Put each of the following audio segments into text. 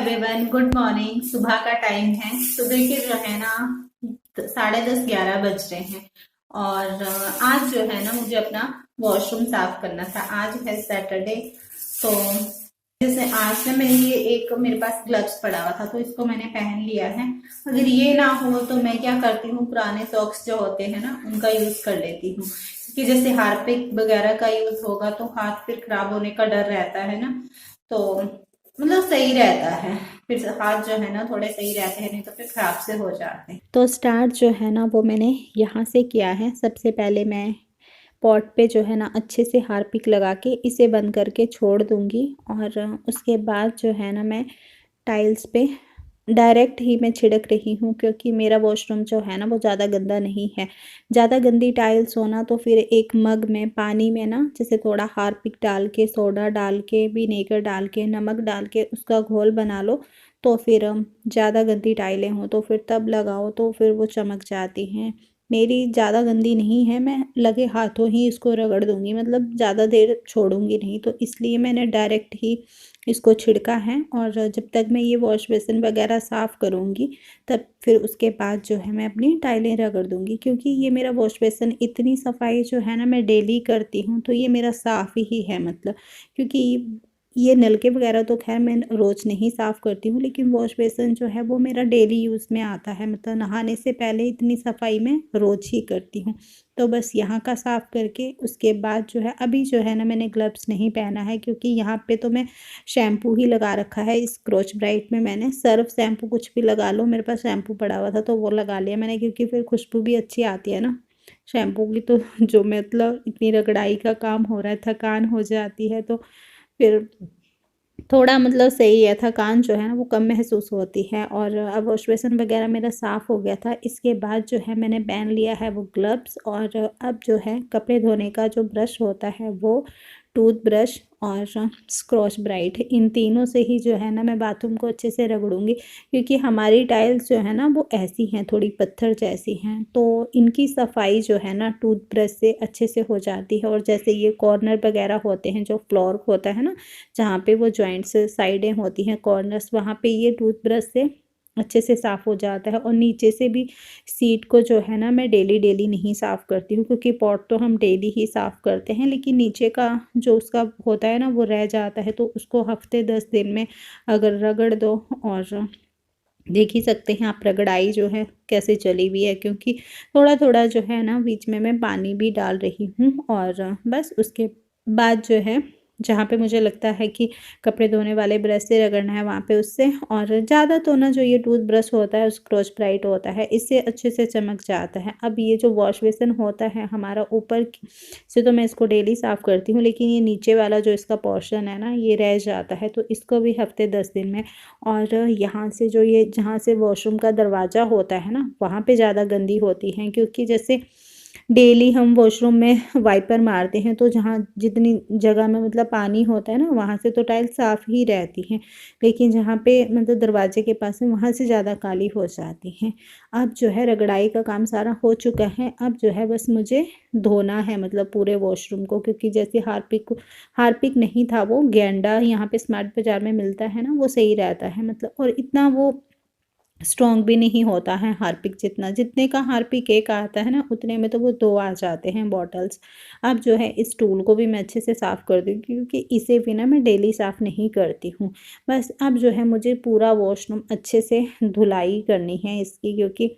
Everyone, good morning. सुबह का time है। सुबह के जो है ना 10:30-11 बज रहे हैं। और आज जो है ना मुझे अपना वॉशरूम साफ करना था। आज है सैटरडे। तो जैसे आज ना मैं ये एक मेरे पास ग्लव्स पड़ा हुआ था तो इसको मैंने पहन लिया है। अगर ये ना हो तो मैं क्या करती हूँ, पुराने सॉक्स जो होते हैं ना उनका यूज कर लेती हूँ, क्योंकि जैसे हार्पिक वगैरह का यूज होगा तो हाथ फिर खराब होने का डर रहता है ना। तो मतलब सही रहता है, फिर हाथ जो है ना थोड़े सही रहते हैं, नहीं तो फिर खराब से हो जाते हैं। तो स्टार्ट जो है ना वो मैंने यहाँ से किया है। सबसे पहले मैं पॉट पे जो है ना अच्छे से हार्पिक लगा के इसे बंद करके छोड़ दूंगी, और उसके बाद जो है ना मैं टाइल्स पे डायरेक्ट ही मैं छिड़क रही हूँ, क्योंकि मेरा वॉशरूम जो है ना वो ज़्यादा गंदा नहीं है। ज़्यादा गंदी टाइल्स होना तो फिर एक मग में पानी में ना जैसे थोड़ा हार्पिक डाल के, सोडा डाल के, विनेगर डाल के, नमक डाल के उसका घोल बना लो। तो फिर ज़्यादा गंदी टाइलें हों तो फिर तब लगाओ तो फिर वो चमक जाती हैं। मेरी ज़्यादा गंदी नहीं है, मैं लगे हाथों ही इसको रगड़ दूंगी, मतलब ज़्यादा देर छोड़ूंगी नहीं, तो इसलिए मैंने डायरेक्ट ही इसको छिड़का है। और जब तक मैं ये वॉश बेसिन वगैरह साफ़ करूँगी तब फिर उसके बाद जो है मैं अपनी टाइलें रगड़ दूँगी, क्योंकि ये मेरा वॉश बेसिन इतनी सफाई जो है ना मैं डेली करती हूँ तो ये मेरा साफ़ ही है, मतलब क्योंकि ये नलके वगैरह तो खैर मैं रोज़ नहीं साफ़ करती हूँ, लेकिन वॉश बेसिन जो है वो मेरा डेली यूज़ में आता है, मतलब नहाने से पहले इतनी सफाई मैं रोज़ ही करती हूँ। तो बस यहाँ का साफ़ करके उसके बाद जो है, अभी जो है ना मैंने ग्लव्स नहीं पहना है, क्योंकि यहाँ पे तो मैं शैम्पू ही लगा रखा है। इस स्क्रॉच ब्राइट में मैंने सर्फ शैम्पू कुछ भी लगा लो, मेरे पास शैम्पू पड़ा हुआ था तो वो लगा लिया मैंने, क्योंकि फिर खुशबू भी अच्छी आती है ना शैम्पू की। तो जो मतलब इतनी रगड़ाई का काम हो रहा है, थकान हो जाती है, तो फिर थोड़ा मतलब सही है, थकान जो है ना वो कम महसूस होती है। और अब वॉश बेसिन वगैरह मेरा साफ़ हो गया था। इसके बाद जो है मैंने पहन लिया है वो ग्लव्स, और अब जो है कपड़े धोने का जो ब्रश होता है वो टूथब्रश और स्क्रॉच ब्राइट, इन तीनों से ही जो है ना मैं बाथरूम को अच्छे से रगड़ूंगी, क्योंकि हमारी टाइल्स जो है ना वो ऐसी हैं, थोड़ी पत्थर जैसी हैं, तो इनकी सफाई जो है ना टूथब्रश से अच्छे से हो जाती है। और जैसे ये कॉर्नर वगैरह होते हैं, जो फ्लोर होता है ना जहाँ पे वो जॉइंट्स साइडें होती हैं, कॉर्नर्स, वहाँ पे ये टूथब्रश से अच्छे से साफ़ हो जाता है। और नीचे से भी सीट को जो है ना मैं डेली डेली नहीं साफ़ करती हूँ, क्योंकि पॉट तो हम डेली ही साफ़ करते हैं, लेकिन नीचे का जो उसका होता है ना वो रह जाता है, तो उसको हफ्ते 10 दिन में अगर रगड़ दो। और देख ही सकते हैं आप रगड़ाई जो है कैसे चली हुई है, क्योंकि थोड़ा थोड़ा जो है ना बीच में मैं पानी भी डाल रही हूँ। और बस उसके बाद जो है जहाँ पे मुझे लगता है कि कपड़े धोने वाले ब्रश से रगड़ना है वहाँ पे उससे, और ज़्यादा तो ना जो ये टूथ ब्रश होता है स्क्रॉच ब्राइट होता है, इससे अच्छे से चमक जाता है। अब ये जो वॉश बेसिन होता है हमारा ऊपर से तो मैं इसको डेली साफ़ करती हूँ, लेकिन ये नीचे वाला जो इसका पोर्शन है ना ये रह जाता है, तो इसको भी हफ्ते 10 दिन में। और यहाँ से जो ये जहाँ से वॉशरूम का दरवाज़ा होता है ना वहाँ पे ज़्यादा गंदी होती हैं, क्योंकि जैसे डेली हम वॉशरूम में वाइपर मारते हैं तो जहाँ जितनी जगह में मतलब पानी होता है ना वहाँ से तो टाइल साफ़ ही रहती हैं, लेकिन जहाँ पे मतलब दरवाजे के पास है वहाँ से ज़्यादा काली हो जाती हैं। अब जो है रगड़ाई का काम सारा हो चुका है। अब जो है बस मुझे धोना है, मतलब पूरे वॉशरूम को, क्योंकि जैसे हार्पिक नहीं था, वो गेंडा यहाँ पे स्मार्ट बाज़ार में मिलता है ना वो सही रहता है, मतलब और इतना वो स्ट्रॉन्ग भी नहीं होता है हार्पिक जितना, जितने का हार्पिक एक आता है ना उतने में तो वो 2 आ जाते हैं बॉटल्स। अब जो है इस टूल को भी मैं अच्छे से साफ़ कर दूँगी, क्योंकि इसे भी ना मैं डेली साफ़ नहीं करती हूँ। बस अब जो है मुझे पूरा वॉशरूम अच्छे से धुलाई करनी है इसकी, क्योंकि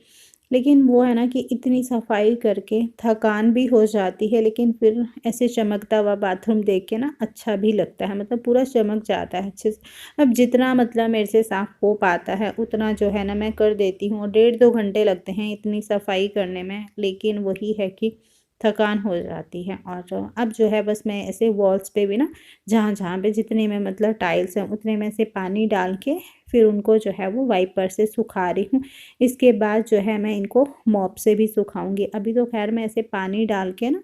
लेकिन वो है ना कि इतनी सफाई करके थकान भी हो जाती है, लेकिन फिर ऐसे चमकता हुआ बाथरूम देख के ना अच्छा भी लगता है, मतलब पूरा चमक जाता है अच्छे से। अब जितना मतलब मेरे से साफ़ हो पाता है उतना जो है ना मैं कर देती हूँ। 1.5-2 घंटे लगते हैं इतनी सफाई करने में, लेकिन वही है कि थकान हो जाती है। और अब जो है बस मैं ऐसे वॉल्स पे भी ना जहाँ जहाँ पे जितने में मतलब टाइल्स हैं उतने में से पानी डाल के फिर उनको जो है वो वाइपर से सुखा रही हूँ। इसके बाद जो है मैं इनको मॉप से भी सुखाऊंगी। अभी तो खैर मैं ऐसे पानी डाल के ना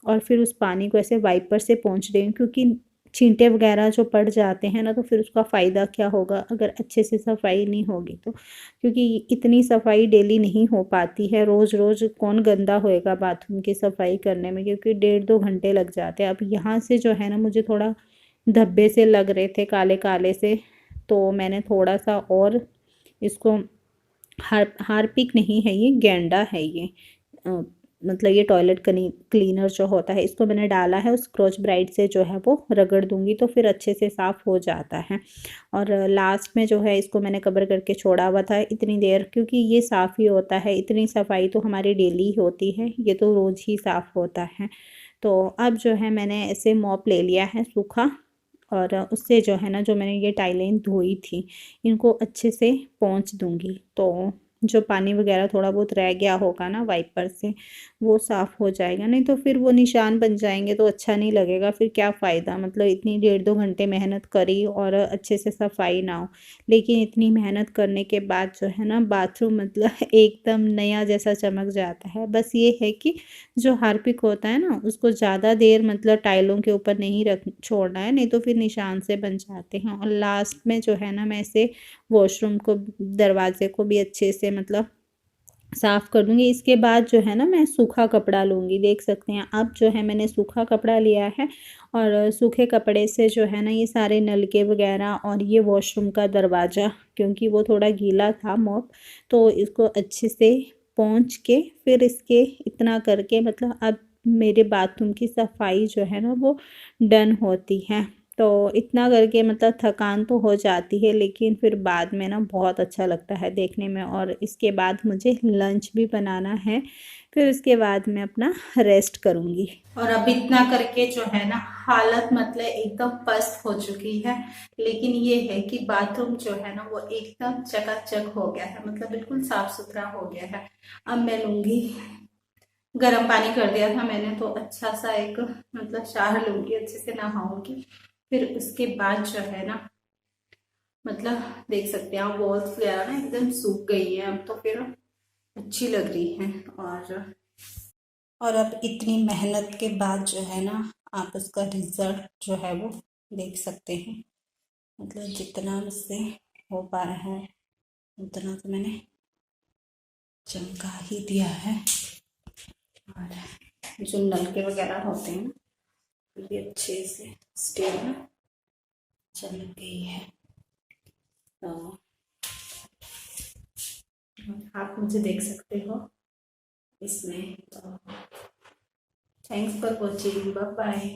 और फिर उस पानी को ऐसे वाइपर से पोंछ रही हूँ, क्योंकि छींटे वगैरह जो पड़ जाते हैं ना तो फिर उसका फ़ायदा क्या होगा अगर अच्छे से सफाई नहीं होगी तो, क्योंकि इतनी सफाई डेली नहीं हो पाती है। रोज़ रोज़ कौन गंदा होएगा बाथरूम की सफाई करने में, क्योंकि 1.5-2 घंटे लग जाते हैं। अब यहाँ से जो है ना मुझे थोड़ा धब्बे से लग रहे थे, काले काले से, तो मैंने थोड़ा सा और इसको, हार्पिक नहीं है ये, गेंडा है ये, मतलब ये टॉयलेट क्लीनर जो होता है, इसको मैंने डाला है, उस स्क्रॉच ब्राइट से जो है वो रगड़ दूंगी तो फिर अच्छे से साफ़ हो जाता है। और लास्ट में जो है इसको मैंने कवर करके छोड़ा हुआ था इतनी देर, क्योंकि ये साफ़ ही होता है, इतनी सफाई तो हमारी डेली होती है, ये तो रोज़ ही साफ़ होता है। तो अब जो है मैंने ऐसे मॉप ले लिया है सूखा, और उससे जो है ना, जो मैंने ये टाइलें धोई थी इनको अच्छे से पोंछ दूंगी, तो जो पानी वगैरह थोड़ा बहुत रह गया होगा ना वाइपर से, वो साफ़ हो जाएगा। नहीं तो फिर वो निशान बन जाएंगे तो अच्छा नहीं लगेगा, फिर क्या फ़ायदा, मतलब इतनी 1.5-2 घंटे मेहनत करी और अच्छे से सफाई ना हो। लेकिन इतनी मेहनत करने के बाद जो है ना, बाथरूम मतलब एकदम नया जैसा चमक जाता है। बस ये है कि जो हार्पिक होता है ना, उसको ज़्यादा देर मतलब टाइलों के ऊपर नहीं रख छोड़ना है, नहीं तो फिर निशान से बन जाते हैं। और लास्ट में जो है ना, मैं इसे वॉशरूम को, दरवाजे को भी अच्छे से मतलब साफ़ कर दूंगी। इसके बाद जो है ना, मैं सूखा कपड़ा लूँगी। देख सकते हैं अब जो है मैंने सूखा कपड़ा लिया है, और सूखे कपड़े से जो है ना, ये सारे नलके वगैरह और ये वॉशरूम का दरवाज़ा, क्योंकि वो थोड़ा गीला था मॉप, तो इसको अच्छे से पोंछ के फिर इसके इतना करके, मतलब अब मेरे बाथरूम की सफाई जो है ना वो डन होती है। तो इतना करके मतलब थकान तो हो जाती है, लेकिन फिर बाद में ना बहुत अच्छा लगता है देखने में। और इसके बाद मुझे लंच भी बनाना है, फिर उसके बाद मैं अपना रेस्ट करूँगी। और अब इतना करके जो है ना, हालत मतलब एकदम पस्त हो चुकी है। लेकिन ये है कि बाथरूम जो है ना वो एकदम चकाचक हो गया है, मतलब बिल्कुल साफ सुथरा हो गया है। अब मैं लूँगी, गर्म पानी कर दिया था मैंने, तो अच्छा सा एक मतलब शावर लूँगी, अच्छे से नहाऊंगी। फिर उसके बाद जो है ना, मतलब देख सकते हैं आप, वॉल्स वगैरह ना एकदम सूख गई है अब, तो फिर अच्छी लग रही है। और अब इतनी मेहनत के बाद जो है ना, आप उसका रिजल्ट जो है वो देख सकते हैं। मतलब जितना मुझसे हो पा रहा है उतना तो मैंने चमका ही दिया है। और जो नलके वगैरह होते हैं ये अच्छे से स्टील में चल गई है। तो आप मुझे देख सकते हो इसमें। तो thanks for watching, bye bye.